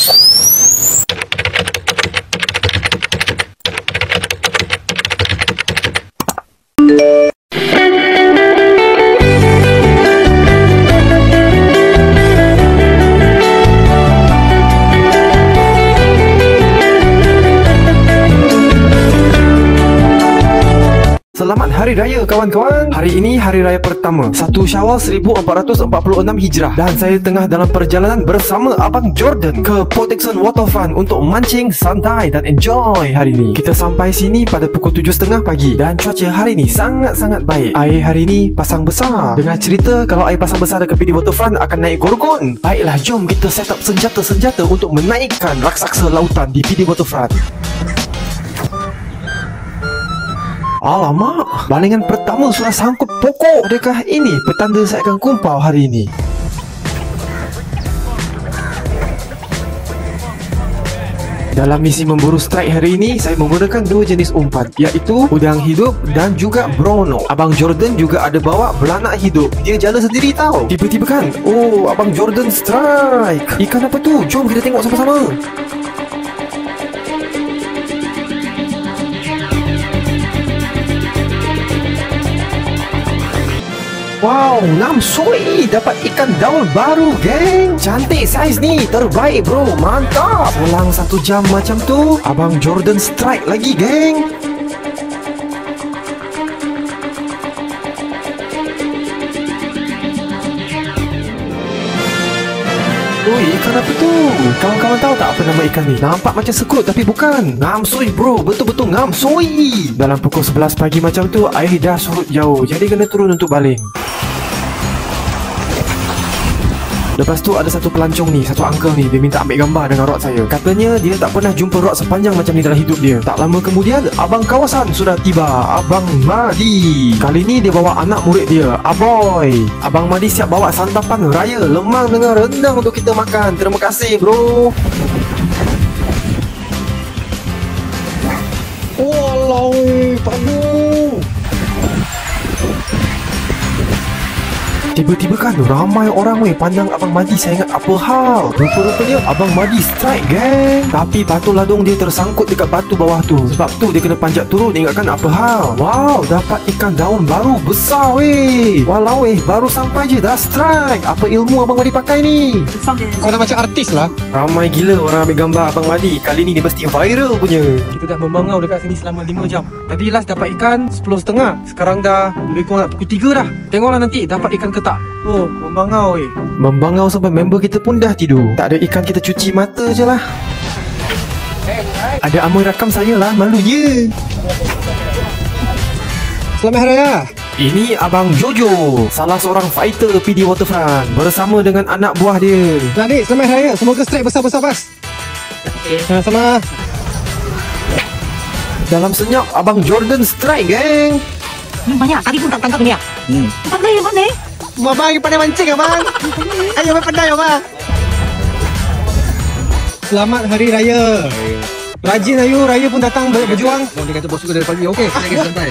Selamat Hari Raya kawan-kawan. Hari ini hari raya pertama 1 Syawal 1446 Hijrah. Dan saya tengah dalam perjalanan bersama Abang Jordan ke Port Dickson Waterfront untuk mancing santai dan enjoy hari ini. Kita sampai sini pada pukul 7.30 pagi. Dan cuaca hari ini sangat-sangat baik. Air hari ini pasang besar. Dengar cerita kalau air pasang besar dekat PD Waterfront akan naik gorgon. Baiklah, jom kita set up senjata-senjata untuk menaikkan raksasa lautan di PD Waterfront. Alamak, balingan pertama sudah sangkut pokok. Adakah ini petanda saya akan kumpau hari ini? Dalam misi memburu strike hari ini, saya menggunakan dua jenis umpan, iaitu udang hidup dan juga brono. Abang Jordan juga ada bawa belanak hidup. Dia jala sendiri tahu. Tiba-tiba kan, oh, Abang Jordan strike. Ikan apa tu? Jom kita tengok sama-sama. Wow, namsoi, dapat ikan daun baru, geng. Cantik saiz ni, terbaik bro, mantap. Pulang 1 jam macam tu, Abang Jordan strike lagi, geng. Oi, ikan apa tu? Kawan-kawan tahu tak apa nama ikan ni? Nampak macam sekut tapi bukan. Ngamsoi bro, betul-betul ngamsoi. Dalam pukul 11 pagi macam tu, air dah surut jauh, jadi kena turun untuk baling. Lepas tu ada satu pelancong ni, satu uncle ni, dia minta ambil gambar dengan rod saya. Katanya dia tak pernah jumpa rod sepanjang macam ni dalam hidup dia. Tak lama kemudian, abang kawasan sudah tiba, Abang Madi. Kali ni dia bawa anak murid dia, Aboy. Abang Madi siap bawa santapan raya, lemang dengan rendang untuk kita makan. Terima kasih bro. Walau, padu. Tiba-tiba kan ramai orang pandang Abang Madi. Saya ingat apa hal. Rupa-rupanya Abang Madi strike, geng. Tapi batu ladung dia tersangkut dekat batu bawah tu. Sebab tu dia kena panjat turun. Ingatkan apa hal. Wow, dapat ikan daun baru besar weh. Walau baru sampai je dah strike. Apa ilmu Abang Madi pakai ni? Kau dah macam artis lah. Ramai gila orang ambil gambar Abang Madi. Kali ni dia mesti viral punya. Kita dah membangau dekat sini selama 5 jam. Tadi last dapat ikan 10.30. Sekarang dah lebih kurang pukul 3 dah. Tengoklah nanti dapat ikan ke tak. Oh, membangau membangau sampai member kita pun dah tidur. Tak ada ikan, kita cuci mata je lah. Ada Amoy rakam saya lah, malunya. Selamat Hari Raya. Ini Abang Jojo, salah seorang fighter PD Waterfront, bersama dengan anak buah dia. Adik, selamat Hari Raya. Semoga strike besar-besar pas. Sama-sama. Dalam senyap Abang Jordan strike, geng. Banyak, tadi pun tak tangkap ni ya. Pandai. Abang pandai mancing abang. Ayo pandai abang. Selamat Hari Raya. Rajin ayo, raya pun datang berjuang. Dia kata bos juga dari pagi. Okey, saya kena santai.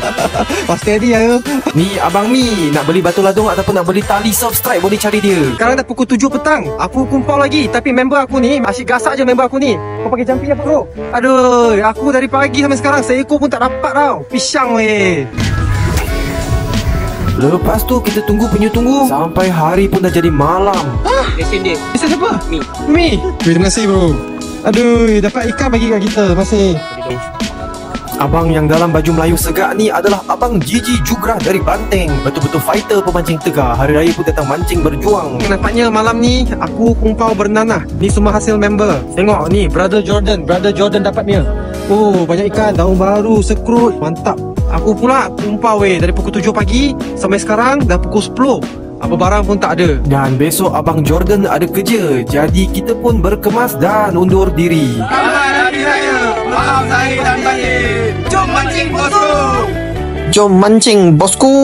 Pasti ayo. Ni Abang Mi nak beli batu ladung ataupun nak beli tali surf strike, boleh cari dia. Sekarang dah pukul 7 petang. Aku kumpul lagi, tapi member aku ni asyik gasak je member aku ni. Kau pakai jumping apa bro? Aduh, aku dari pagi sampai sekarang seekor pun tak dapat tau. Pisang weh. Lepas tu kita tunggu sampai hari pun dah jadi malam. Lesen dia. Bisa siapa? Mi. Terima kasih bro. Aduh, dapat ikan bagi kat kita. Terima kasih. Abang yang dalam baju Melayu segak ni adalah Abang Gigi Jugrah dari Banteng. Betul-betul fighter pemancing tegar. Hari raya pun datang mancing berjuang. Nampaknya malam ni aku kumpau bernanah. Ni semua hasil member. Tengok ni, Brother Jordan dapatnya. Oh, banyak ikan, daun baru, sekrut. Mantap. Aku pula kumpau dari pukul 7 pagi sampai sekarang dah pukul 10. Apa barang pun tak ada. Dan besok Abang Jordan ada kerja. Jadi kita pun berkemas dan undur diri. Selamat Hari Raya. Maaf saya dan batin. Jom mancing bosku. Jom mancing bosku.